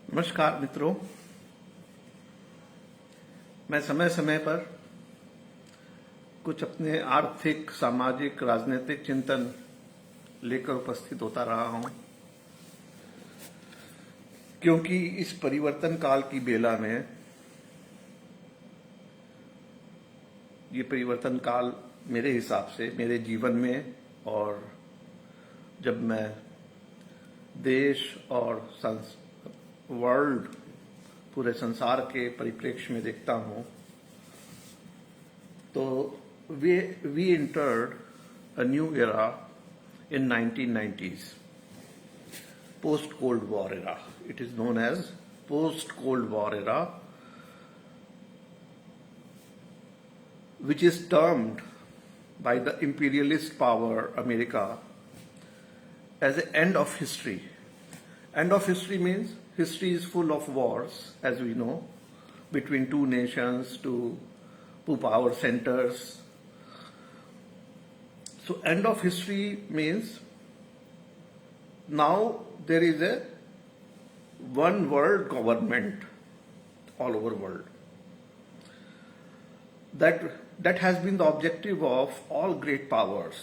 नमस्कार मित्रों, मैं समय समय पर कुछ अपने आर्थिक, सामाजिक, राजनीतिक चिंतन लेकर उपस्थित होता रहा हूं, क्योंकि इस परिवर्तन काल की बेला में ये परिवर्तन काल मेरे हिसाब से मेरे जीवन में और जब मैं देश और वर्ल्ड पूरे संसार के परिप्रेक्ष्य में देखता हूं तो we entered a new era in 1990s, post Cold War era. It is known as post Cold War era, which is termed by the imperialist power America as the end of history. End of history means history is full of wars, as we know, between two nations, two power centers. So end of history means now there is a one world government all over world. That has been the objective of all great powers,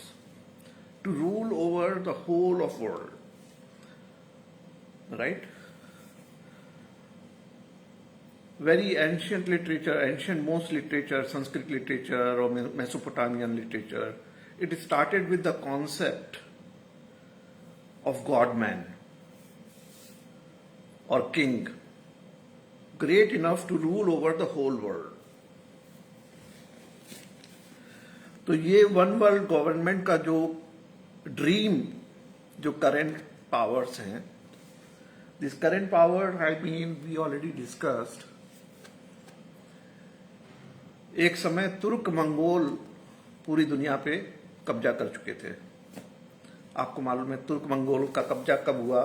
to rule over the whole of world. Right? Very ancient literature, most literature, Sanskrit literature or Mesopotamian literature, it started with the concept of God-man or king, great enough to rule over the whole world. तो ये one world government का जो dream, जो current powers हैं, this current power I mean we already discussed, एक समय तुर्क Mongol पूरी दुनिया पे कब्जा कर चुके थे। आपको मालूम है तुर्क मंगोल का कब्जा कब हुआ?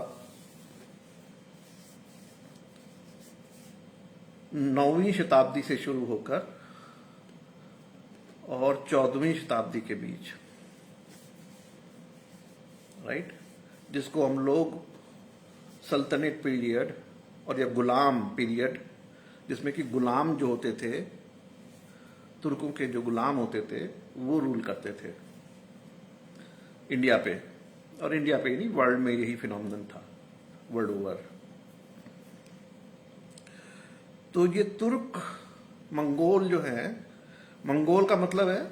9वीं शताब्दी से शुरू होकर और 14वीं शताब्दी के बीच, राइट, जिसको हम लोग सल्तनत पीरियड और या गुलाम पीरियड, जिसमें कि गुलाम जो होते थे, तुर्कों के जो गुलाम होते थे, वो रूल करते थे इंडिया पे, और इंडिया पे ही नहीं वर्ल्ड में यही फिनोमिनन था वर्ल्ड ओवर। तो ये तुर्क मंगोल जो है, मंगोल का मतलब है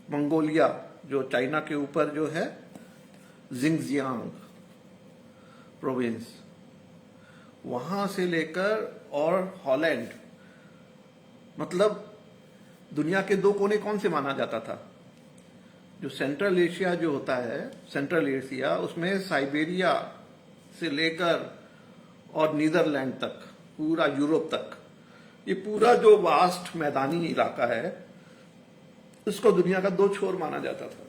मंगोलिया, जो चाइना के ऊपर जो है जिंगजियांग प्रोविंस, वहां से लेकर और हॉलैंड, मतलब दुनिया के दो कोने कौन से माना जाता था? जो सेंट्रल एशिया जो होता है, सेंट्रल एशिया, उसमें साइबेरिया से लेकर और नीदरलैंड तक, पूरा यूरोप तक, ये पूरा जो वास्ट मैदानी इलाका है, उसको दुनिया का दो छोर माना जाता था,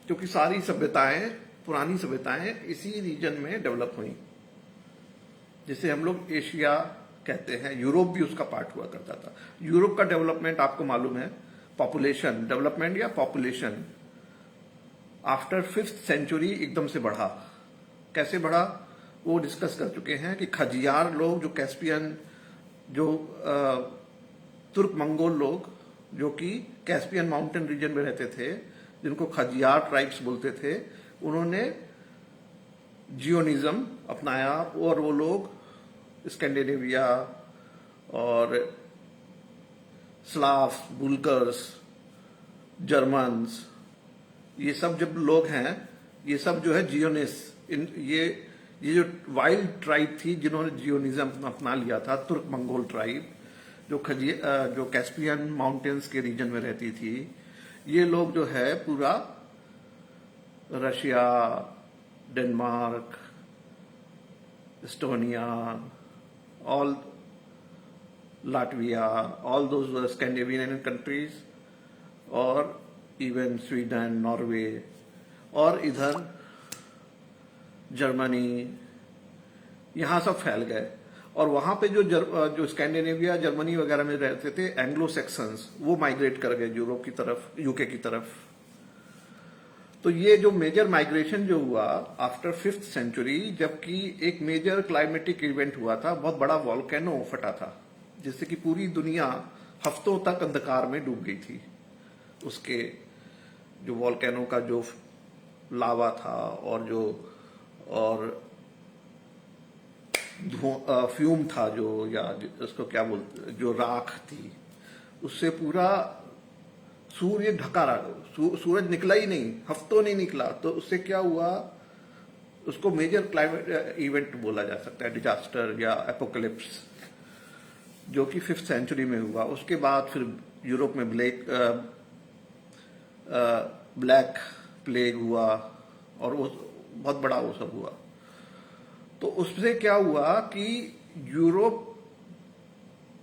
क्योंकि सारी सभ्यताएं, पुरानी सभ्यताएं इसी रीजन में डेवलप हुई, जिसे हम लोग एशिया कहते हैं। यूरोप भी उसका पार्ट हुआ करता था। यूरोप का डेवलपमेंट आपको मालूम है, पॉपुलेशन डेवलपमेंट या पॉपुलेशन आफ्टर 5th सेंचुरी एकदम से बढ़ा। कैसे बढ़ा वो डिस्कस कर चुके हैं कि खजियार लोग, जो कैस्पियन, जो तुर्क मंगोल लोग, जो कि कैस्पियन माउंटेन रीजन में रहते थे, जिनको खजियार ट्राइब्स बोलते थे, उन्होंने जियोनिज्म अपनाया, और वो लोग स्कैंडिनेविया और स्लाव, बुल्गर्स, जर्मन्स, ये सब जब लोग हैं, ये सब जो है जियोनिस, ये जो वाइल्ड ट्राइब थी जिन्होंने जियोनिज्म अपना लिया था, तुर्क मंगोल ट्राइब, जो कैस्पियन माउंटेन्स के रीजन में रहती थी, ये लोग जो है पूरा Russia, Denmark, Estonia, all Latvia, all those were Scandinavian countries, और इवन स्वीडन, नॉर्वे, और इधर जर्मनी, यहाँ सब फैल गए। और वहां पे जो स्कैंडिनेविया, जर्मनी वगैरह में रहते थे एंग्लो सेक्सन्स, वो माइग्रेट कर गए यूरोप की तरफ, यूके की तरफ। तो ये जो मेजर माइग्रेशन जो हुआ आफ्टर 5th सेंचुरी, जबकि एक मेजर क्लाइमेटिक इवेंट हुआ था, बहुत बड़ा वॉल्केनो फटा था जिससे कि पूरी दुनिया हफ्तों तक अंधकार में डूब गई थी। उसके जो वॉल्केनो का जो लावा था और फ्यूम था जो, या उसको क्या बोलते, जो राख थी, उससे पूरा सूर्य ढका रहा, सूरज निकला ही नहीं, हफ्तों नहीं निकला। तो उससे क्या हुआ, उसको मेजर क्लाइमेट इवेंट बोला जा सकता है, डिजास्टर या एपोकलिप्स, जो कि 5th सेंचुरी में हुआ। उसके बाद फिर यूरोप में ब्लैक प्लेग हुआ और वो बहुत बड़ा वो सब हुआ। तो उससे क्या हुआ कि यूरोप,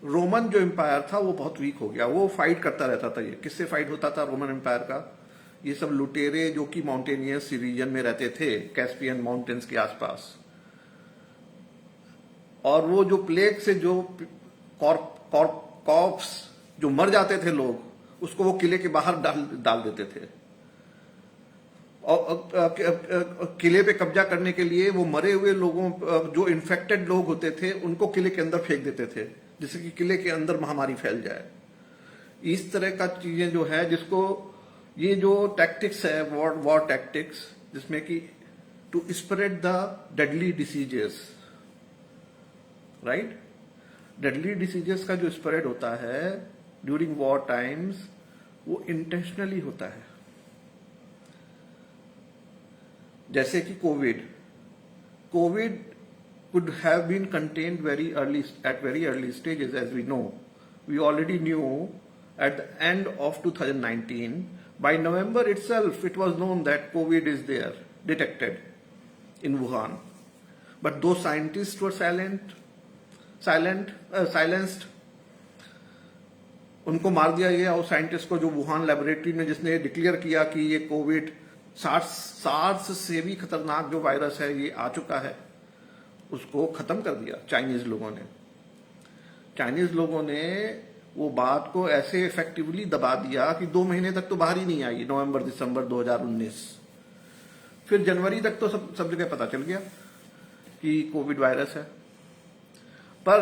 रोमन जो एम्पायर था वो बहुत वीक हो गया। वो फाइट करता रहता था। ये किससे फाइट होता था रोमन एम्पायर का? ये सब लुटेरे जो कि माउंटेनियस रीजन में रहते थे, कैस्पियन माउंटेन्स के आसपास। और वो जो प्लेग से जो कॉर्प्स जो मर जाते थे लोग, उसको वो किले के बाहर डाल देते थे। और किले पे कब्जा करने के लिए वो मरे हुए लोगों, जो इन्फेक्टेड लोग होते थे, उनको किले के अंदर फेंक देते थे, जिससे कि किले के अंदर महामारी फैल जाए। इस तरह का चीजें जो है, जिसको ये जो टैक्टिक्स है, वॉर टैक्टिक्स, जिसमें कि to spread the deadly diseases, right. Deadly diseases का जो स्प्रेड होता है ड्यूरिंग वॉर टाइम्स, वो इंटेंशनली होता है। जैसे कि Covid could have been contained at very early stages, as we know. We already knew at the end of 2019. By November itself, it was known that COVID is there, detected in Wuhan. But those scientists were silenced. उनको मार दिया गया, उस scientist को जो Wuhan laboratory में जिसने declare किया कि ये कोविड सार्स से भी खतरनाक जो वायरस है ये आ चुका है, उसको खत्म कर दिया चाइनीज लोगों ने वो बात को ऐसे इफेक्टिवली दबा दिया कि 2 महीने तक तो बाहर ही नहीं आई, नवंबर दिसंबर 2019। फिर जनवरी तक तो सब जगह पता चल गया कि कोविड वायरस है। पर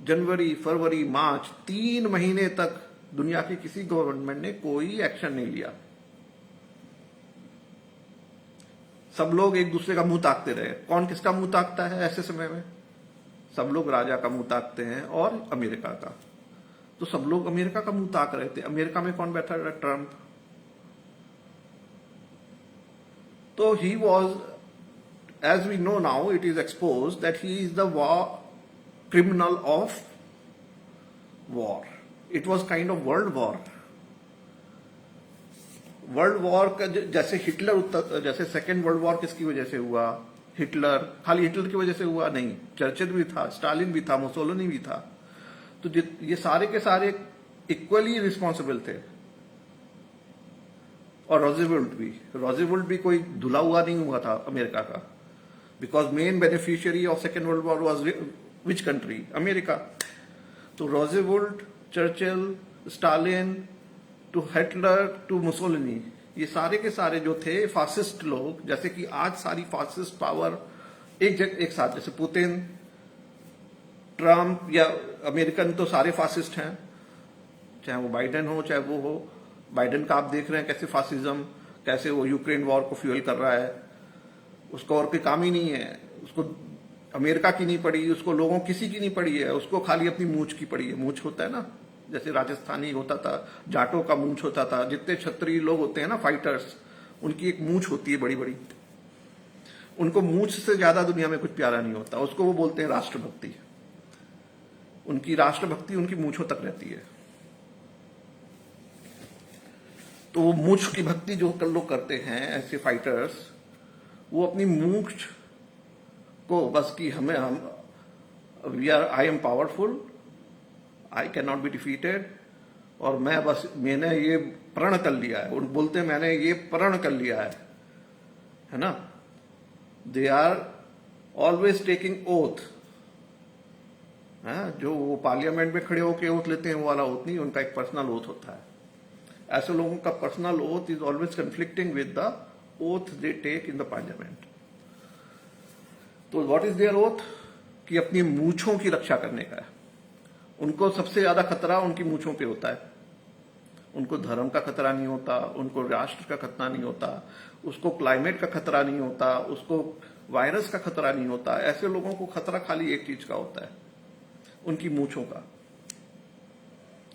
जनवरी, फरवरी, मार्च, 3 महीने तक दुनिया की किसी गवर्नमेंट ने कोई एक्शन नहीं लिया। सब लोग एक दूसरे का मुंह ताकते रहे। कौन किसका मुंह ताकता है ऐसे समय में? सब लोग राजा का मुंह ताकते हैं और अमेरिका का। तो सब लोग अमेरिका का मुंह ताक रहे थे। अमेरिका में कौन बैठा था? ट्रंप। तो he was, as we know now, it is expose that he is the criminal of war. It was kind of world war. World war का जैसे जैसे सेकेंड वर्ल्ड वॉर किसकी वजह से हुआ? हिटलर। खाली हिटलर की वजह से हुआ नहीं, चर्चिल भी था, स्टालिन भी था, मुसोलिनी भी था। तो ये सारे के सारे इक्वली रिस्पॉन्सिबल थे। और रोजेवेल्ट भी कोई धुला हुआ नहीं हुआ था अमेरिका का, because main beneficiary of second world war was which country? America. तो Roosevelt, Churchill, Stalin to Hitler to Mussolini, ये सारे के सारे जो थे फासिस्ट लोग, जैसे कि आज सारी फासिस्ट पावर एक साथ, जैसे पुतिन, ट्रम्प या अमेरिकन, तो सारे फासिस्ट हैं, चाहे वो बाइडेन हो चाहे वो हो। बाइडेन का आप देख रहे हैं कैसे फासिज्म, कैसे वो यूक्रेन वॉर को फ्यूल कर रहा है। उसको और कोई काम ही नहीं है, उसको अमेरिका की नहीं पड़ी, उसको लोगों किसी की नहीं पड़ी है, उसको खाली अपनी मूंछ की पड़ी है। मूंछ होता है ना, जैसे राजस्थानी होता था, जाटों का मूंछ होता था, जितने क्षत्रिय लोग होते हैं ना, फाइटर्स, उनकी एक मूंछ होती है बड़ी बड़ी। उनको मूंछ से ज्यादा दुनिया में कुछ प्यारा नहीं होता, उसको वो बोलते हैं राष्ट्रभक्ति। उनकी राष्ट्रभक्ति उनकी मूंछों तक रहती है। तो वो मूंछ की भक्ति जो लोग करते हैं ऐसे फाइटर्स, वो अपनी मूंछ को बस कि I am powerful, I can not be defeated, और मैंने ये प्रण कर लिया है। बोलते हैं मैंने ये प्रण कर लिया है ना। They are always taking oath. जो वो पार्लियामेंट में खड़े होकर ओथ लेते हैं वो वाला ओथ नहीं, उनका एक पर्सनल ओथ होता है। ऐसे लोगों का personal oath is always conflicting with the oath they take in the parliament. तो what is their oath? कि अपनी मूंछों की रक्षा करने का है। उनको सबसे ज्यादा खतरा उनकी मूंछों पे होता है। उनको धर्म का खतरा नहीं होता, उनको राष्ट्र का खतरा नहीं होता, उसको क्लाइमेट का खतरा नहीं होता, उसको वायरस का खतरा नहीं होता। ऐसे लोगों को खतरा खाली एक चीज का होता है, उनकी मूंछों का।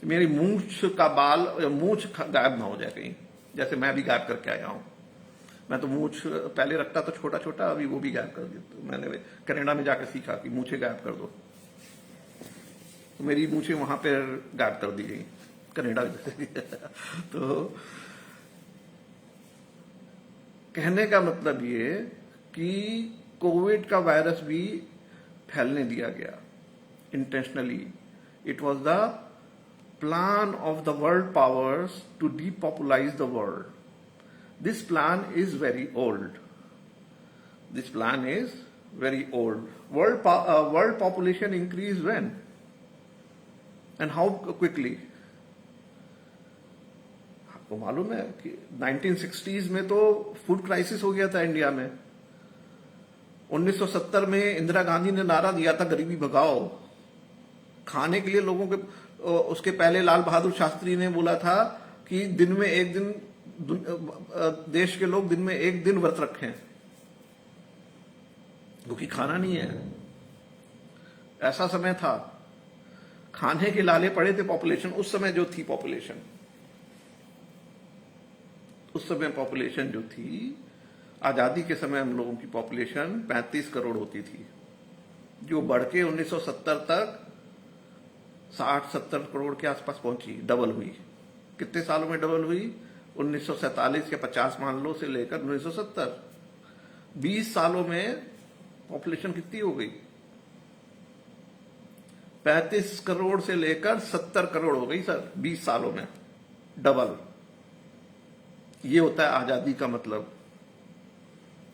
मेरी मूंछ का बाल, मूंछ गायब ना हो जाए कहीं, जैसे मैं भी गायब करके आया हूं। मैं तो मूंछ पहले रखता था छोटा छोटा, अभी वो भी गायब कर दी। तो मैंने कनाडा में जाकर सीखा कि मूंछें गायब कर दो, तो मेरी मूंछें वहां पर गायब कर दी गई कनाडा में। तो कहने का मतलब ये कि कोविड का वायरस भी फैलने दिया गया intentionally. It was the plan of the world powers to depopularize the world. This plan is very old. This plan is very old. World population increased when? And how quickly? आपको मालूम है कि 1960s में तो food crisis हो गया था India में। 1970 में इंदिरा गांधी ने नारा दिया था गरीबी भगाओ। खाने के लिए लोगों के, उसके पहले लाल बहादुर शास्त्री ने बोला था कि दिन में एक दिन, देश के लोग दिन में एक दिन व्रत रखें, क्योंकि खाना नहीं है। ऐसा समय था, खाने के लाले पड़े थे पॉपुलेशन उस समय जो थी। पॉपुलेशन उस समय पॉपुलेशन जो थी, आजादी के समय हम लोगों की पॉपुलेशन 35 करोड़ होती थी, जो बढ़ के 1970 तक 60-70 करोड़ के आसपास पहुंची, डबल हुई। कितने सालों में डबल हुई? 1947 या 50 मान लो से लेकर 1970, 20 सालों में पॉपुलेशन कितनी हो गई? 35 करोड़ से लेकर 70 करोड़ हो गई सर, 20 सालों में डबल। ये होता है आजादी का मतलब।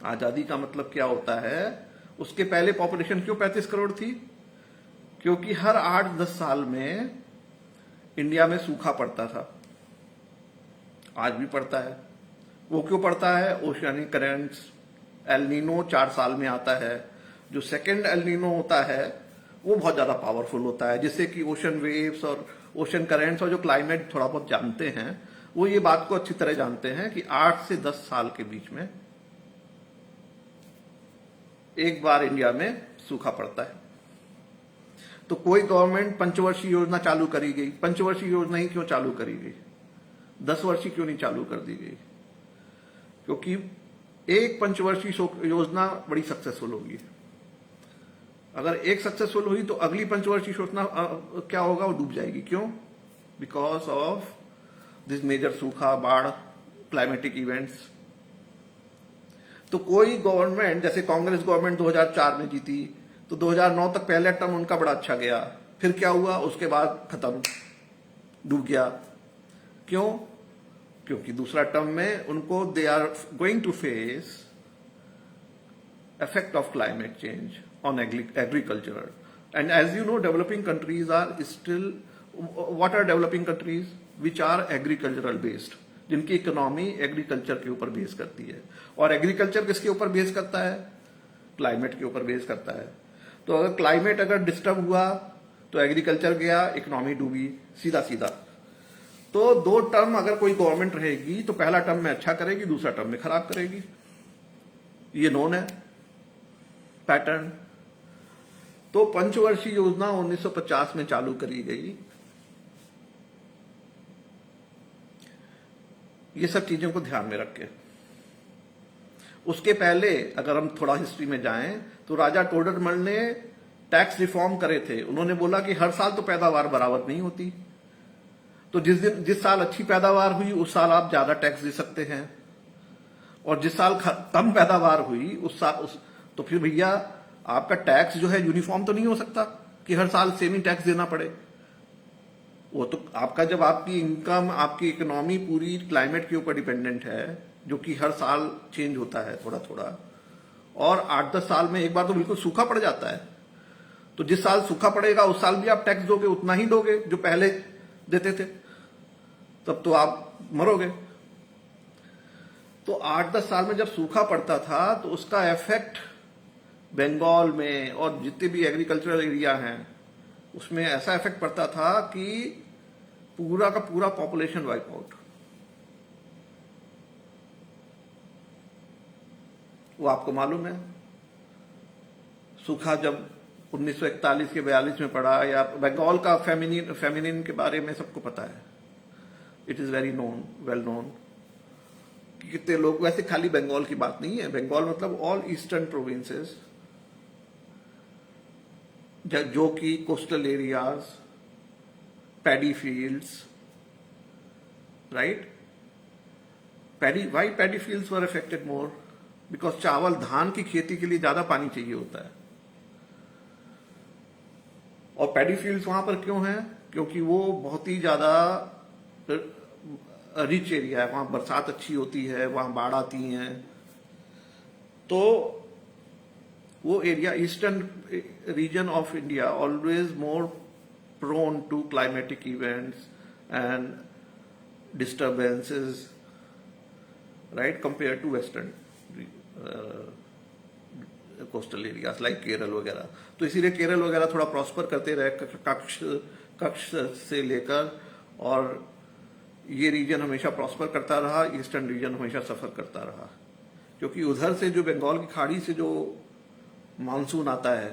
आजादी का मतलब क्या होता है? उसके पहले पॉपुलेशन क्यों 35 करोड़ थी? क्योंकि हर 8-10 साल में इंडिया में सूखा पड़ता था, आज भी पड़ता है। वो क्यों पड़ता है? ओशियानिक करंट्स, एल नीनो 4 साल में आता है। जो सेकंड एल नीनो होता है वो बहुत ज्यादा पावरफुल होता है, जिससे कि ओशन वेव्स और ओशन करंट्स और जो क्लाइमेट थोड़ा बहुत जानते हैं वो ये बात को अच्छी तरह जानते हैं कि 8 से 10 साल के बीच में एक बार इंडिया में सूखा पड़ता है। तो कोई गवर्नमेंट पंचवर्षीय योजना चालू करी गई। पंचवर्षीय योजना ही क्यों चालू करी गई? 10 वर्षीय क्यों नहीं चालू कर दी गई? क्योंकि एक पंचवर्षीय योजना बड़ी सक्सेसफुल होगी। अगर एक सक्सेसफुल हुई तो अगली पंचवर्षीय योजना क्या होगा? वो डूब जाएगी। क्यों? बिकॉज ऑफ दिस मेजर सूखा, बाढ़, क्लाइमेटिक इवेंट्स। तो कोई गवर्नमेंट, जैसे कांग्रेस गवर्नमेंट 2004 में जीती, तो 2009 तक पहला टर्म उनका बड़ा अच्छा गया। फिर क्या हुआ? उसके बाद खत्म, डूब गया। क्यों? क्योंकि दूसरा टर्म में उनको they are going to face effect of climate change on agriculture. And as you know, developing countries are still, what are developing countries? Which are agricultural based, जिनकी इकोनॉमी एग्रीकल्चर के ऊपर बेस करती है। और agriculture किसके ऊपर base करता है? क्लाइमेट के ऊपर बेस करता है। तो अगर क्लाइमेट अगर डिस्टर्ब हुआ तो एग्रीकल्चर गया, इकोनॉमी डूबी, सीधा सीधा। तो 2 टर्म अगर कोई गवर्नमेंट रहेगी तो पहला टर्म में अच्छा करेगी, दूसरा टर्म में खराब करेगी। ये नोन है पैटर्न। तो पंचवर्षीय योजना 1950 में चालू करी गई। ये सब चीजों को ध्यान में रख के, उसके पहले अगर हम थोड़ा हिस्ट्री में जाएं तो राजा टोडरमल ने टैक्स रिफॉर्म करे थे। उन्होंने बोला कि हर साल तो पैदावार बराबर नहीं होती, तो जिस साल अच्छी पैदावार हुई उस साल आप ज्यादा टैक्स दे सकते हैं, और जिस साल कम पैदावार हुई उस साल तो फिर भैया आपका टैक्स जो है यूनिफॉर्म तो नहीं हो सकता कि हर साल सेम ही टैक्स देना पड़े। वो तो आपका, जब आपकी इनकम, आपकी इकोनॉमी पूरी क्लाइमेट के ऊपर डिपेंडेंट है, जो कि हर साल चेंज होता है थोड़ा थोड़ा, और 8-10 साल में एक बार तो बिल्कुल सूखा पड़ जाता है, तो जिस साल सूखा पड़ेगा उस साल भी आप टैक्स दोगे, उतना ही दोगे जो पहले देते थे, तब तो आप मरोगे। तो 8-10 साल में जब सूखा पड़ता था तो उसका इफेक्ट बंगाल में और जितने भी एग्रीकल्चरल एरिया हैं उसमें ऐसा इफेक्ट पड़ता था कि पूरा का पूरा पॉपुलेशन वाइप आउट। वो आपको मालूम है, सूखा जब 1941 के 42 में पड़ा, या बंगाल का फेमिनिन के बारे में सबको पता है, it is very known, well known कि कितने लोग, वैसे खाली बंगाल की बात नहीं है, बंगाल मतलब ऑल ईस्टर्न प्रोविंसेस जो कि coastal areas, paddy fields, right, paddy fields were affected more because चावल धान की खेती के लिए ज्यादा पानी चाहिए होता है। और पैडी फील्ड्स वहां पर क्यों हैं? क्योंकि वो बहुत ही ज्यादा रिच एरिया है, वहां बरसात अच्छी होती है, वहां बाढ़ आती हैं, तो वो area, eastern region of India always more prone to climatic events and disturbances, right, compare to western coastal areas like Kerala वगैरह। तो इसीलिए केरल वगैरह थोड़ा प्रॉस्पर करते रहे कक्ष से लेकर, और ये रीजन हमेशा प्रॉस्पर करता रहा, ईस्टर्न रीजन हमेशा सफर करता रहा, क्योंकि उधर से जो बंगाल की खाड़ी से जो मानसून आता है,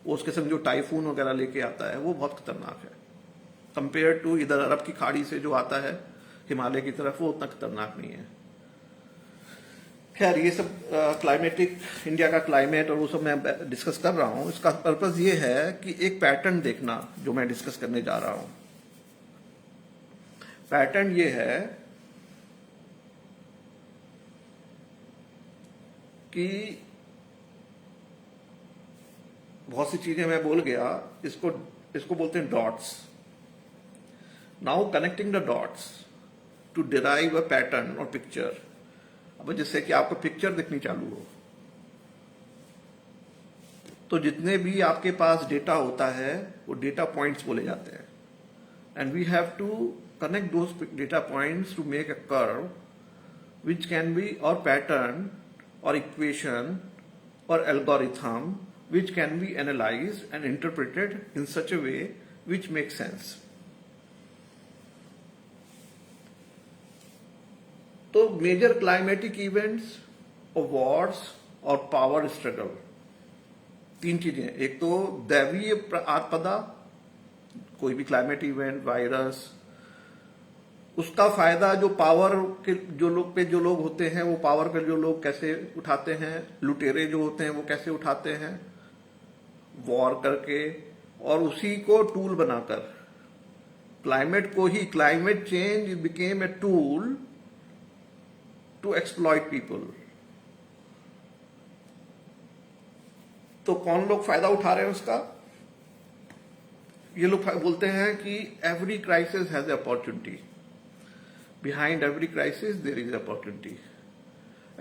वो उसके संग जो टाइफून वगैरह लेके आता है, वो बहुत खतरनाक है कंपेयर टू इधर अरब की खाड़ी से जो आता है हिमालय की तरफ, वो उतना खतरनाक नहीं है। खैर, ये सब क्लाइमेटिक, इंडिया का क्लाइमेट और वो सब मैं डिस्कस कर रहा हूं, इसका पर्पस ये है कि एक पैटर्न देखना जो मैं डिस्कस करने जा रहा हूं। पैटर्न ये है कि बहुत सी चीजें मैं बोल गया, इसको बोलते हैं dots. Now connecting the dots to derive a pattern और पिक्चर। अब जिससे कि आपको पिक्चर दिखनी चालू हो, तो जितने भी आपके पास डेटा होता है वो डेटा पॉइंट्स बोले जाते हैं, and we have to connect those data points to make a curve which can be or pattern or equation or algorithm which can be analyzed and interpreted in such a way which makes sense. तो major climatic events और Wars और power struggle, तीन चीजें। एक तो दैवीय आपदा, कोई भी क्लाइमेट इवेंट, वायरस, उसका फायदा जो पावर के जो लोग होते हैं, वो पावर के जो लोग कैसे उठाते हैं, लुटेरे जो होते हैं वो कैसे उठाते हैं, वॉर करके, और उसी को टूल बनाकर क्लाइमेट को ही, climate change became a tool to exploit people. तो कौन लोग फायदा उठा रहे हैं उसका? ये लोग बोलते हैं कि every crisis has a opportunity, behind every crisis there is opportunity,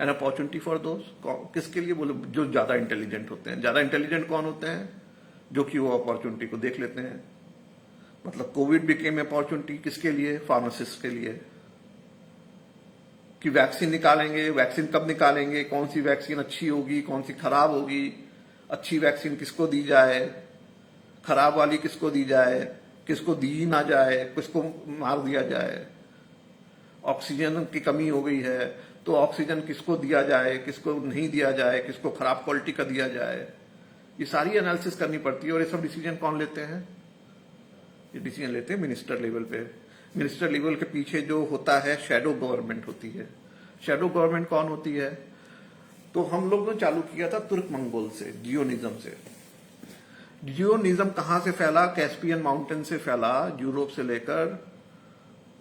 an opportunity for those, किसके लिए? बोले जो ज्यादा इंटेलिजेंट होते हैं। ज्यादा इंटेलिजेंट कौन होते हैं? जो कि वो अपॉर्चुनिटी को देख लेते हैं। मतलब कोविड बिकेम अपॉर्चुनिटी किसके लिए? फार्मासिस्ट के लिए, कि वैक्सीन निकालेंगे, वैक्सीन कब निकालेंगे, कौन सी वैक्सीन अच्छी होगी, कौन सी खराब होगी, अच्छी वैक्सीन किसको दी जाए, खराब वाली किसको दी जाए, किसको दी ना जाए, किसको मार दिया जाए। ऑक्सीजन की कमी हो गई है तो ऑक्सीजन किसको दिया जाए, किसको नहीं दिया जाए, किसको खराब क्वालिटी का दिया जाए, ये सारी एनालिसिस करनी पड़ती है। और ये सब डिसीजन कौन लेते हैं? ये डिसीजन लेते हैं मिनिस्टर लेवल पे। मिनिस्टर लेवल के पीछे जो होता है शैडो गवर्नमेंट होती है। शैडो गवर्नमेंट कौन होती है? तो हम लोग ने चालू किया था तुर्क मंगोल से, जियोनिज्म से। जियोनिज्म कहां से फैला? कैस्पियन माउंटेन से फैला, यूरोप से लेकर,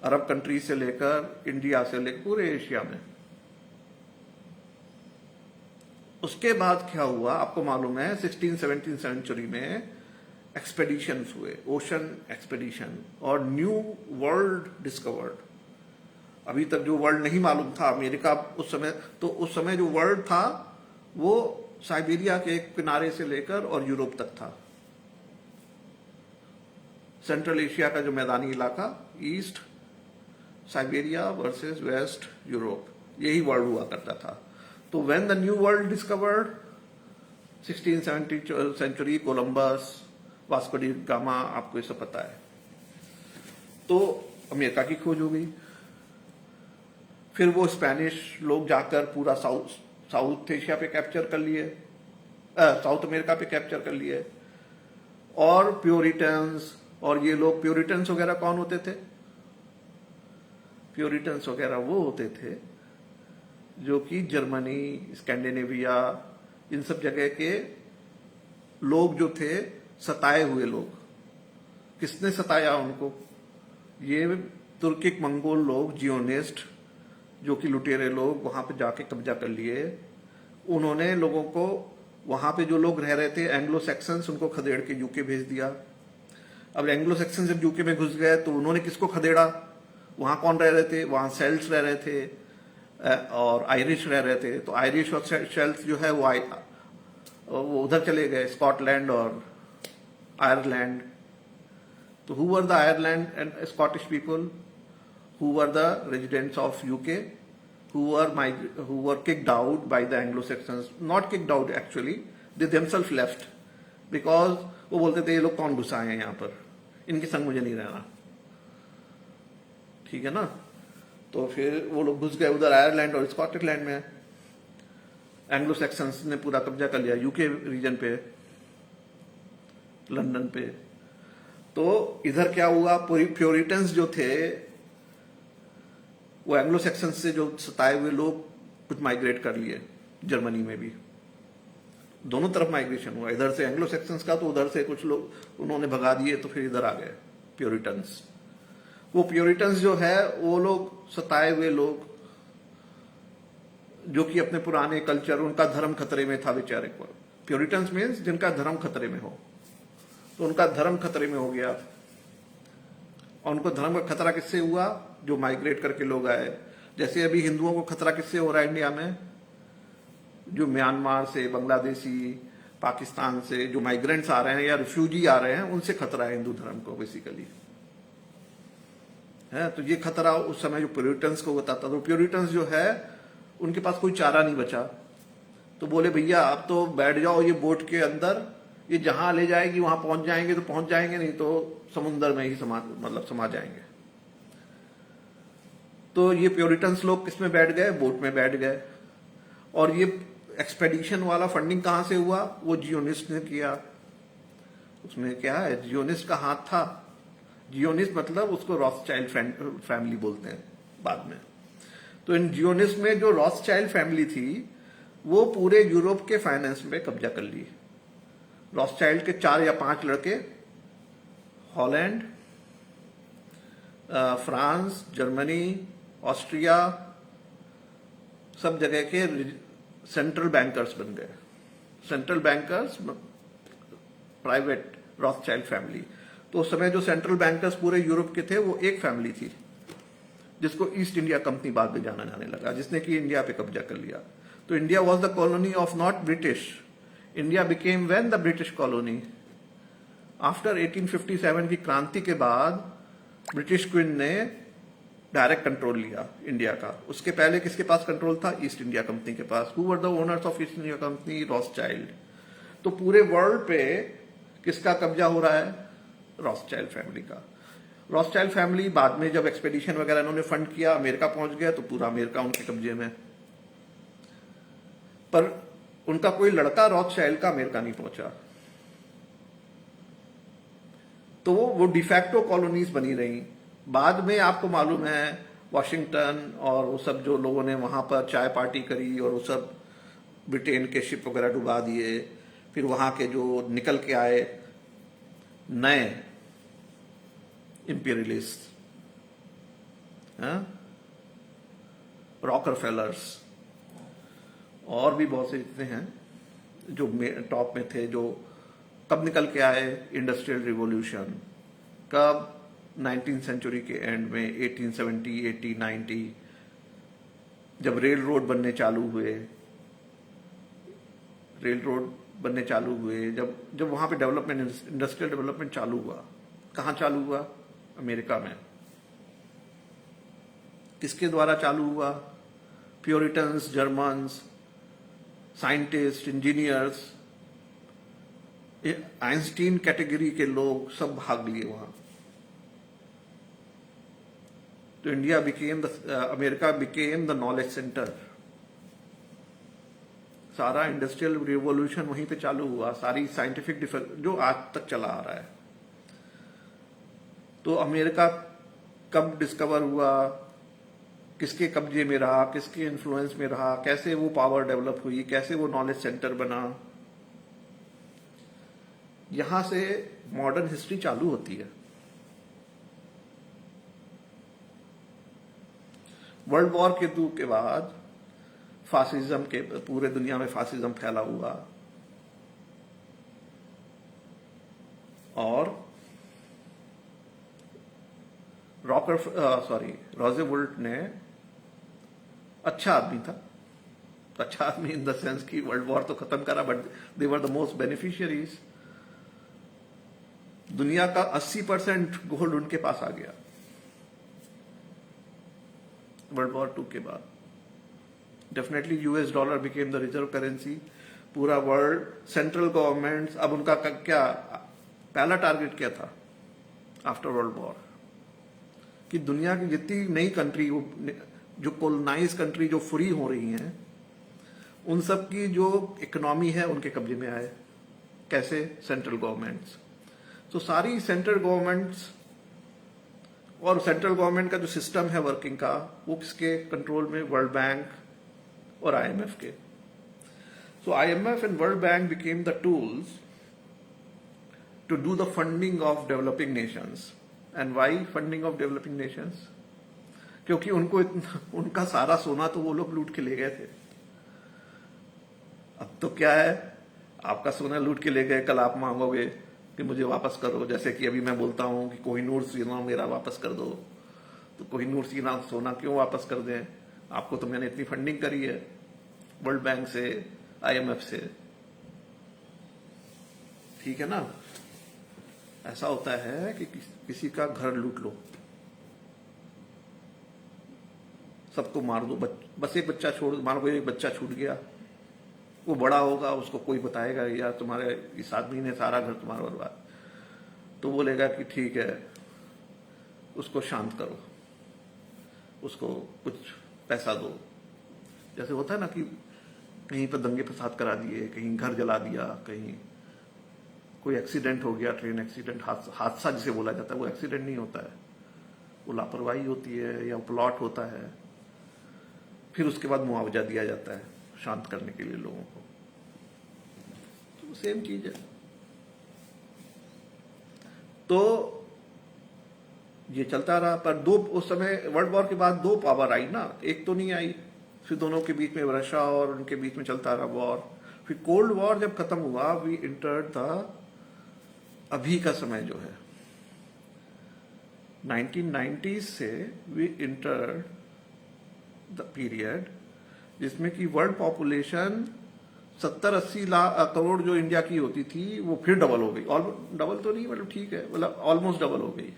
अरब कंट्री से लेकर, इंडिया से लेकर पूरे एशिया में। उसके बाद क्या हुआ आपको मालूम है, 16-17 सेंचुरी में एक्सपेडिशंस हुए, ओशन एक्सपेडिशन, और न्यू वर्ल्ड डिस्कवर्ड। अभी तक जो वर्ल्ड नहीं मालूम था, अमेरिका उस समय, तो उस समय जो वर्ल्ड था वो साइबेरिया के एक किनारे से लेकर और यूरोप तक था। सेंट्रल एशिया का जो मैदानी इलाका, east Siberia versus west Europe, यही वर्ल्ड हुआ करता था। तो when the new world discovered 16th century, Columbus, Vasco da Gama, आपको ये सब पता है। तो अमेरिका की खोज हो गई। फिर वो स्पेनिश लोग जाकर पूरा साउथ एशिया पे कैप्चर कर लिए, साउथ अमेरिका पे कैप्चर कर लिए। और प्योरिटन्स और ये लोग, प्योरिटन्स वगैरह कौन होते थे? प्योरिटन्स वगैरह वो होते थे जो कि जर्मनी, स्कैंडिनेविया, इन सब जगह के लोग जो थे, सताए हुए लोग। किसने सताया उनको? ये तुर्किक मंगोल लोग, जियोनिस्ट, जो कि लुटेरे लोग, वहां पे जाके कब्जा कर लिए। उन्होंने लोगों को, वहां पे जो लोग रह रहे थे एंग्लो सेक्सन्स, उनको खदेड़ के यूके भेज दिया। अब एंग्लो सेक्सन जब यूके में घुस गए तो उन्होंने किसको खदेड़ा? वहां कौन रह रहे थे? वहां सेल्ट्स रह रहे थे और आयरिश रह रहे थे। तो आयरिश और सेल्ट्स जो है वो उधर चले गए, स्कॉटलैंड और आयरलैंड। तो who were the Ireland and Scottish people? Who were the residents of UK, who were kicked out by the Anglo-Saxons, not kicked out actually, they themselves left because वो बोलते थे ये लोग कौन घुसाए हैं यहाँ पर, इनके संग मुझे नहीं रहना। ठीक है ना? तो फिर वो लोग घुस गए उधर आयरलैंड और स्कॉटलैंड में। एंग्लो सेक्सन्स ने पूरा कब्जा कर लिया यूके रीजन पे, लंदन पे। तो इधर क्या हुआ? प्योरिटन्स जो थे वो एंग्लो सेक्सन से जो सताए हुए लोग कुछ माइग्रेट कर लिए, जर्मनी में भी दोनों तरफ माइग्रेशन हुआ, इधर से एंग्लो सेक्सन्स का, तो उधर से कुछ लोग उन्होंने भगा दिए, तो फिर इधर आ गए प्योरिटन्स। वो प्योरिटन्स जो है वो लोग सताए हुए लोग जो कि अपने पुराने कल्चर, उनका धर्म खतरे में था बेचारे को। प्योरिटन्स मीन्स जिनका धर्म खतरे में हो, तो उनका धर्म खतरे में हो गया। और उनको धर्म का खतरा किससे हुआ? जो माइग्रेट करके लोग आए। जैसे अभी हिंदुओं को खतरा किससे हो रहा है इंडिया में? जो म्यांमार से, बांग्लादेशी, पाकिस्तान से जो माइग्रेंट्स आ रहे हैं या रिफ्यूजी आ रहे हैं, उनसे खतरा है हिंदू धर्म को बेसिकली, है। तो ये खतरा उस समय जो प्योरिटन्स को होता था, तो प्योरिटन्स जो है उनके पास कोई चारा नहीं बचा। तो बोले भैया अब तो बैठ जाओ ये बोट के अंदर, ये जहां ले जाएगी वहां पहुंच जाएंगे तो पहुंच जाएंगे, नहीं तो समुद्र में ही समा जाएंगे। तो ये प्योरिटन्स लोग किसमें बैठ गए? बोट में बैठ गए। और ये एक्सपेडिशन वाला फंडिंग कहां से हुआ? वो जियोनिस्ट ने किया। उसमें क्या है, जियोनिस्ट का हाथ था। जियोनिस्ट मतलब उसको रॉथस्चाइल्ड फैमिली बोलते हैं बाद में। तो इन जियोनिस्ट में जो रॉथस्चाइल्ड फैमिली थी वो पूरे यूरोप के फाइनेंस में कब्जा कर ली। रॉथस्चाइल्ड के 4 या 5 लड़के, हॉलैंड, फ्रांस, जर्मनी, ऑस्ट्रिया, सब जगह के सेंट्रल बैंकर्स बन गए। Central bankers, private Rothschild family. तो उस समय जो सेंट्रल बैंकर्स पूरे यूरोप के थे वो एक फैमिली थी जिसको ईस्ट इंडिया कंपनी बाद में जाना जाने लगा, जिसने कि इंडिया पे कब्जा कर लिया। तो India was the colony of not British. India became when the British colony. After 1857 की क्रांति के बाद ब्रिटिश क्वीन ने डायरेक्ट कंट्रोल लिया इंडिया का। उसके पहले किसके पास कंट्रोल था? ईस्ट इंडिया कंपनी के पास। Who were the owners of East India Company? Rothschild. तो पूरे वर्ल्ड पे किसका कब्जा हो रहा है? रॉथस्चाइल्ड फैमिली का। रॉथस्चाइल्ड फैमिली बाद में जब एक्सपेडिशन वगैरह इन्होंने फंड किया, अमेरिका पहुंच गया, तो पूरा अमेरिका उनके कब्जे में। पर उनका कोई लड़का रॉथस्चाइल्ड का अमेरिका नहीं पहुंचा। तो वो डिफैक्टो कॉलोनीज बनी रही। बाद में आपको मालूम है वॉशिंगटन और वो सब जो लोगों ने वहां पर चाय पार्टी करी और वो सब ब्रिटेन के शिप वगैरह डुबा दिए। फिर वहां के जो निकल के आए नए इंपीरियलिस्ट, रॉकरफेलर्स और भी बहुत से चीजें हैं जो टॉप में थे, जो कब निकल के आए? इंडस्ट्रियल रिवॉल्यूशन कब? 19th सेंचुरी के एंड में, 1870, 80, 90, जब रेल रोड बनने चालू हुए, जब वहां पे डेवलपमेंट, इंडस्ट्रियल डेवलपमेंट चालू हुआ। कहां चालू हुआ? अमेरिका में। किसके द्वारा चालू हुआ? प्योरिटन्स, Germans, scientist, engineers, Einstein category के लोग सब भाग लिए वहां। तो India became America became the knowledge centre. सारा इंडस्ट्रियल रिवॉल्यूशन वहीं पे चालू हुआ, सारी साइंटिफिक जो आज तक चला आ रहा है। तो अमेरिका कब डिस्कवर हुआ, किसके कब्जे में रहा, किसके इन्फ्लुएंस में रहा, कैसे वो पावर डेवलप हुई, कैसे वो नॉलेज सेंटर बना, यहां से मॉडर्न हिस्ट्री चालू होती है। वर्ल्ड वॉर के बाद फासिज्म के पूरे दुनिया में फासिज्म फैला हुआ और रोज़ेवेल्ट ने अच्छा आदमी था, अच्छा आदमी इन द सेंस कि वर्ल्ड वॉर तो खत्म करा, but they were the most beneficiaries. दुनिया का 80% गोल्ड उनके पास आ गया वर्ल्ड वॉर 2 के बाद। Definitely US dollar became the reserve currency. पूरा वर्ल्ड, सेंट्रल गवर्नमेंट, अब उनका क्या पहला टारगेट क्या था आफ्टर वर्ल्ड वॉर, कि दुनिया की जितनी नई कंट्री जो कोलोनाइज कंट्री जो फ्री हो रही हैं, उन सब की जो इकोनॉमी है उनके कब्जे में आए। कैसे? Central governments. तो सारी सेंट्रल गवर्नमेंट्स और सेंट्रल गवर्नमेंट का जो सिस्टम है वर्किंग का, वो किसके कंट्रोल में? वर्ल्ड बैंक और आईएमएफ के। So IMF and World Bank became the tools to do the funding of developing nations. And why funding of developing nations? क्योंकि उनका सारा सोना तो वो लोग लूट के ले गए थे। अब तो क्या है, आपका सोना लूट के ले गए, कल आप मांगोगे कि मुझे वापस करो। जैसे कि अभी मैं बोलता हूं कि कोहिनूर सोना मेरा वापस कर दो, तो कोहिनूर सोना क्यों वापस कर दें? आपको तो मैंने इतनी फंडिंग करी है वर्ल्ड बैंक से, आईएमएफ से, ठीक है ना। ऐसा होता है कि किसी का घर लूट लो, सबको मार दो, बस एक बच्चा छोड़, मान लो एक बच्चा छूट गया, वो बड़ा होगा, उसको कोई बताएगा यार तुम्हारे इस आदमी ने सारा घर तुम्हारा बर्बाद, तो बोलेगा कि ठीक है उसको शांत करो, उसको कुछ पैसा दो। जैसे होता है ना कि कहीं पर दंगे फसाद करा दिए, कहीं घर जला दिया, कहीं कोई एक्सीडेंट हो गया, ट्रेन एक्सीडेंट, हादसा जिसे बोला जाता है, वो एक्सीडेंट नहीं होता है, वो लापरवाही होती है या प्लॉट होता है। फिर उसके बाद मुआवजा दिया जाता है शांत करने के लिए लोगों को। तो सेम चीज है। तो ये चलता रहा, पर उस समय वर्ल्ड वॉर के बाद 2 पावर आई ना, एक तो नहीं आई। फिर दोनों के बीच में रशिया और उनके बीच में चलता रहा वॉर। फिर कोल्ड वॉर जब खत्म हुआ, वी इंटर्ड द अभी का समय जो है 1990s से वी इंटर्ड द पीरियड जिसमें कि वर्ल्ड पॉपुलेशन 70-80 लाख करोड़ जो इंडिया की होती थी, वो फिर डबल हो गई। डबल तो नहीं, मतलब ठीक है, मतलब ऑलमोस्ट डबल हो गई।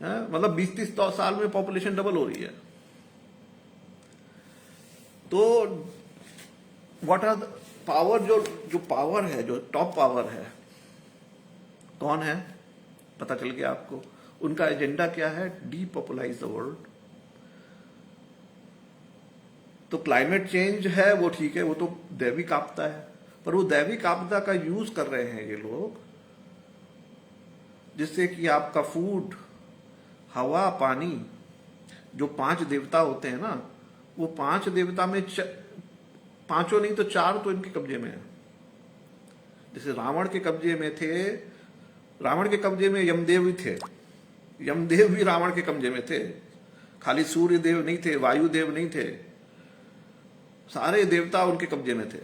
मतलब 20-30 साल में पॉपुलेशन डबल हो रही है। तो व्हाट आर द पावर, जो पावर है, जो टॉप पावर है, कौन है? पता चल गया आपको। उनका एजेंडा क्या है? डीपॉपुलाइज द वर्ल्ड। तो क्लाइमेट चेंज है वो ठीक है, वो तो दैविक आपदा है, पर वो दैविक आपदा का यूज कर रहे हैं ये लोग, जिससे कि आपका फूड, हवा, पानी, जो 5 देवता होते हैं ना, वो 5 देवता में 5 नहीं तो 4 तो इनके कब्जे में है। जैसे रावण के कब्जे में थे, रावण के कब्जे में यमदेव भी थे, यमदेव भी रावण के कब्जे में थे। खाली सूर्य देव नहीं थे, वायु देव नहीं थे, सारे देवता उनके कब्जे में थे।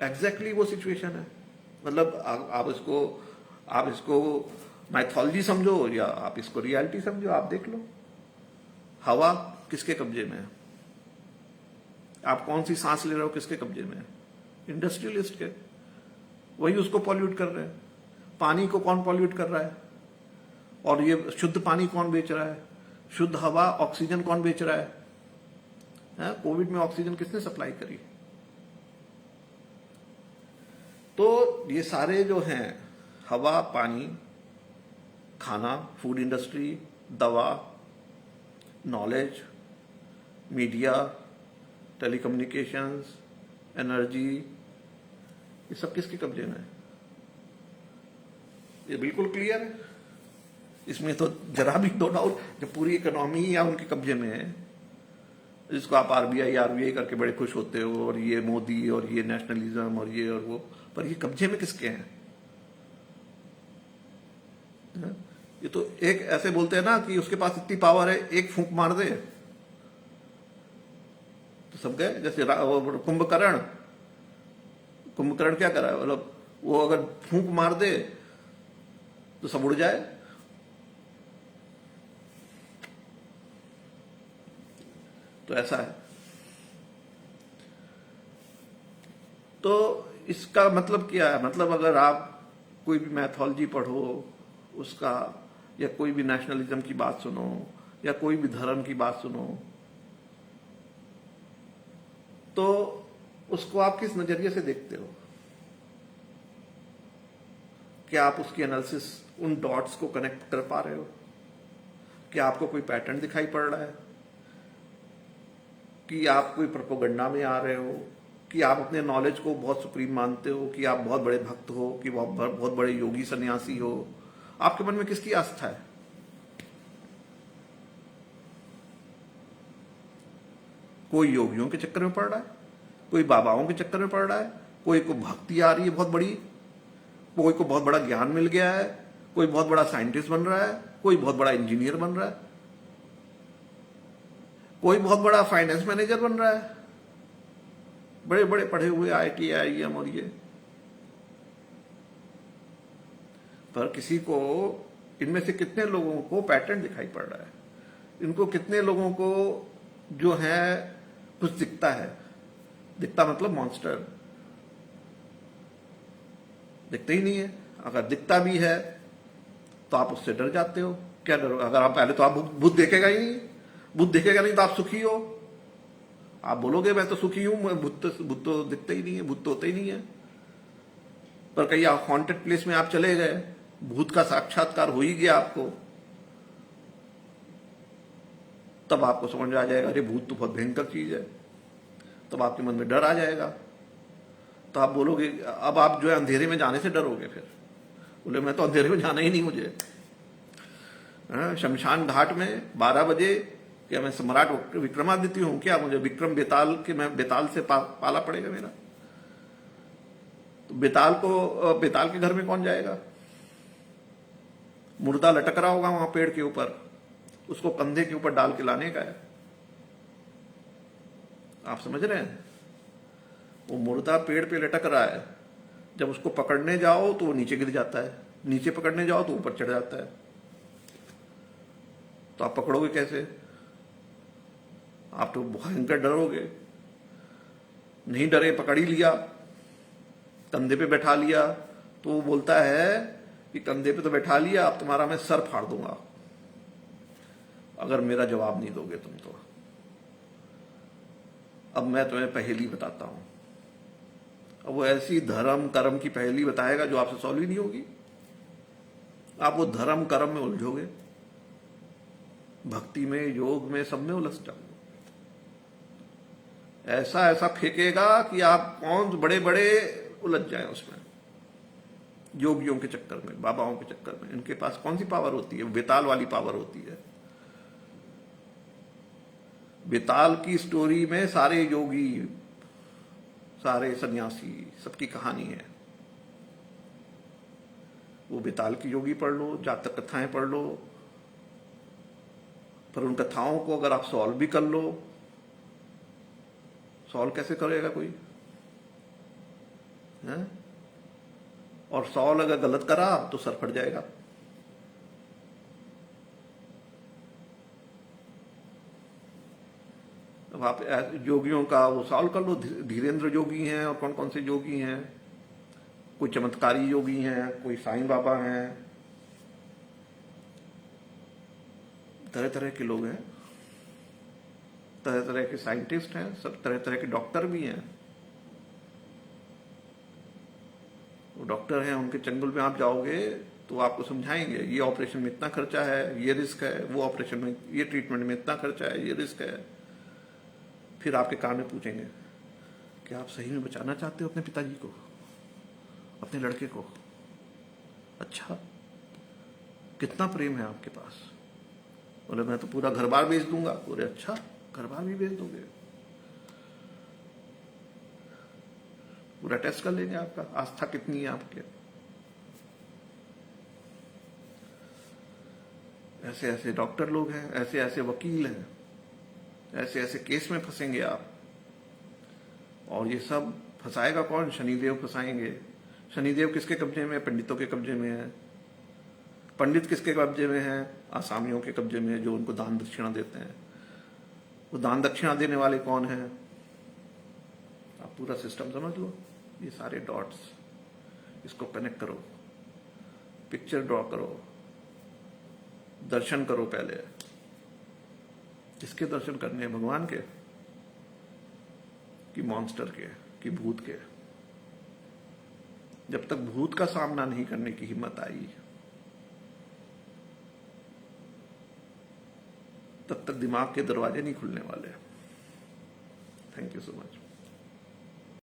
एग्जैक्टली वो सिचुएशन है। मतलब आप इसको माइथोलॉजी समझो या आप इसको रियलिटी समझो, आप देख लो। हवा किसके कब्जे में है? आप कौन सी सांस ले रहे हो, किसके कब्जे में है? इंडस्ट्रियलिस्ट के। वही उसको पॉल्यूट कर रहे हैं। पानी को कौन पॉल्यूट कर रहा है? और ये शुद्ध पानी कौन बेच रहा है? शुद्ध हवा, ऑक्सीजन कौन बेच रहा है? कोविड में ऑक्सीजन किसने सप्लाई करी? तो ये सारे जो हैं, हवा, पानी, खाना, फूड इंडस्ट्री, दवा, नॉलेज, मीडिया, टेलीकम्युनिकेशंस, एनर्जी, ये सब किसके कब्जे में है? ये बिल्कुल क्लियर है, इसमें तो जरा भी दो डाउट। जब पूरी इकोनॉमी या उनके कब्जे में है, जिसको आप आरबीआई करके बड़े खुश होते हो, और ये मोदी और ये नेशनलिज्म और ये और वो, पर ये कब्जे में किसके हैं? ये तो एक ऐसे बोलते हैं ना कि उसके पास इतनी पावर है, एक फूंक मार दे तो सब गए। जैसे कुंभकर्ण क्या करा, मतलब वो अगर फूंक मार दे तो सब उड़ जाए। तो ऐसा है। तो इसका मतलब क्या है? मतलब अगर आप कोई भी मैथोलॉजी पढ़ो उसका, या कोई भी नेशनलिज्म की बात सुनो, या कोई भी धर्म की बात सुनो, तो उसको आप किस नजरिए से देखते हो? क्या आप उसकी एनालिसिस, उन डॉट्स को कनेक्ट कर पा रहे हो? क्या आपको कोई पैटर्न दिखाई पड़ रहा है? कि आप कोई प्रोपेगेंडा में आ रहे हो? कि आप अपने नॉलेज को बहुत सुप्रीम मानते हो? कि आप बहुत बड़े भक्त हो? कि बहुत बड़े योगी सन्यासी हो? आपके मन में किसकी आस्था है? कोई योगियों के चक्कर में पड़ रहा है, कोई बाबाओं के चक्कर में पड़ रहा है, कोई को भक्ति आ रही है बहुत बड़ी, कोई को बहुत बड़ा ज्ञान मिल गया है, कोई बहुत बड़ा साइंटिस्ट बन रहा है, कोई बहुत बड़ा इंजीनियर बन रहा है, कोई बहुत बड़ा फाइनेंस मैनेजर बन रहा है, बड़े बड़े पढ़े हुए आईटी आईएम और ये। पर किसी को, इनमें से कितने लोगों को पैटर्न दिखाई पड़ रहा है? इनको कितने लोगों को जो है कुछ दिखता है? दिखता मतलब मॉन्स्टर, दिखता ही नहीं है। अगर दिखता भी है तो आप उससे डर जाते हो। क्या डरो? अगर आप पहले तो आप भूत देखेगा ही नहीं, भूत देखेगा नहीं तो आप सुखी हो। आप बोलोगे मैं तो सुखी हूं, भूत तो दिखता ही नहीं है, भूत तो होता ही नहीं है। पर कहीं आप हॉन्टेड प्लेस में आप चले गए, भूत का साक्षात्कार हो ही गया आपको, तब आपको समझ आ जाएगा अरे भूत तो बहुत भयंकर चीज है। तब आपके मन में डर आ जाएगा। तो आप बोलोगे, अब आप जो है अंधेरे में जाने से डरोगे। फिर बोले मैं तो अंधेरे में जाना ही नहीं मुझे। शमशान घाट में 12 बजे, क्या मैं सम्राट विक्रमादित्य हूं क्या? मुझे विक्रम बेताल के, मैं बेताल से पाला पड़ेगा मेरा? तो बेताल के घर में कौन जाएगा? मुर्दा लटक रहा होगा वहां पेड़ के ऊपर, उसको कंधे के ऊपर डाल के लाने का है। आप समझ रहे हैं? वो मुर्दा पेड़ पे लटक रहा है, जब उसको पकड़ने जाओ तो वो नीचे गिर जाता है, नीचे पकड़ने जाओ तो ऊपर चढ़ जाता है। तो आप पकड़ोगे कैसे? आप तो भयंकर डरोगे। नहीं डरे, पकड़ ही लिया, कंधे पे बैठा लिया, तो वो बोलता है कि कंधे पे तो बैठा लिया, अब तुम्हारा मैं सर फाड़ दूंगा अगर मेरा जवाब नहीं दोगे तुम तो। अब मैं तुम्हें पहेली बताता हूं। अब वो ऐसी धर्म कर्म की पहेली बताएगा जो आपसे सॉल्व ही नहीं होगी। आप वो धर्म कर्म में उलझोगे, भक्ति में, योग में, सब में उलझ जाओगे। ऐसा ऐसा फेंकेगा कि आप कौन बड़े बड़े उलझ जाए उसमें। योगियों के चक्कर में, बाबाओं के चक्कर में, इनके पास कौन सी पावर होती है? बेताल वाली पावर होती है। बेताल की स्टोरी में सारे योगी, सारे सन्यासी, सबकी कहानी है। वो बेताल की योगी पढ़ लो, जातक कथाएं पढ़ लो, पर उन कथाओं को अगर आप सॉल्व भी कर लो, सॉल्व कैसे करेगा कोई? है? और सॉल्व अगर गलत करा तो सर फट जाएगा। अब आप योगियों का वो सॉल्व कर लो। धीरेन्द्र योगी हैं, और कौन कौन से योगी हैं, कोई चमत्कारी योगी हैं, कोई साईं बाबा हैं, तरह तरह के लोग हैं, तरह तरह के साइंटिस्ट हैं, सब तरह तरह के डॉक्टर भी हैं। वो डॉक्टर हैं, उनके चंगुल में आप जाओगे तो आपको समझाएंगे ये ऑपरेशन में इतना खर्चा है, ये रिस्क है, वो ऑपरेशन में, ये ट्रीटमेंट में इतना खर्चा है, ये रिस्क है। फिर आपके कान में पूछेंगे कि आप सही में बचाना चाहते हो अपने पिताजी को, अपने लड़के को? अच्छा, कितना प्रेम है आपके पास? बोले मैं तो पूरा घर बार बेच दूंगा। बोले अच्छा, घर बार भी बेच दोगे? पूरा टेस्ट कर लेंगे आपका, आस्था कितनी है आपके। ऐसे ऐसे डॉक्टर लोग हैं, ऐसे ऐसे वकील हैं, ऐसे ऐसे केस में फंसेंगे आप। और ये सब फंसाएगा कौन? शनिदेव फंसाएंगे। शनिदेव किसके कब्जे में है? पंडितों के कब्जे में है। पंडित किसके कब्जे में है? आसामियों के कब्जे में है, जो उनको दान दक्षिणा देते हैं। वो दान दक्षिणा देने वाले कौन हैं? आप पूरा सिस्टम समझ लो, ये सारे डॉट्स, इसको कनेक्ट करो, पिक्चर ड्रॉ करो, दर्शन करो पहले। किसके दर्शन करने हैं? भगवान के कि मॉन्स्टर के कि भूत के? जब तक भूत का सामना नहीं करने की हिम्मत आई, तब तक दिमाग के दरवाजे नहीं खुलने वाले। Thank you so much.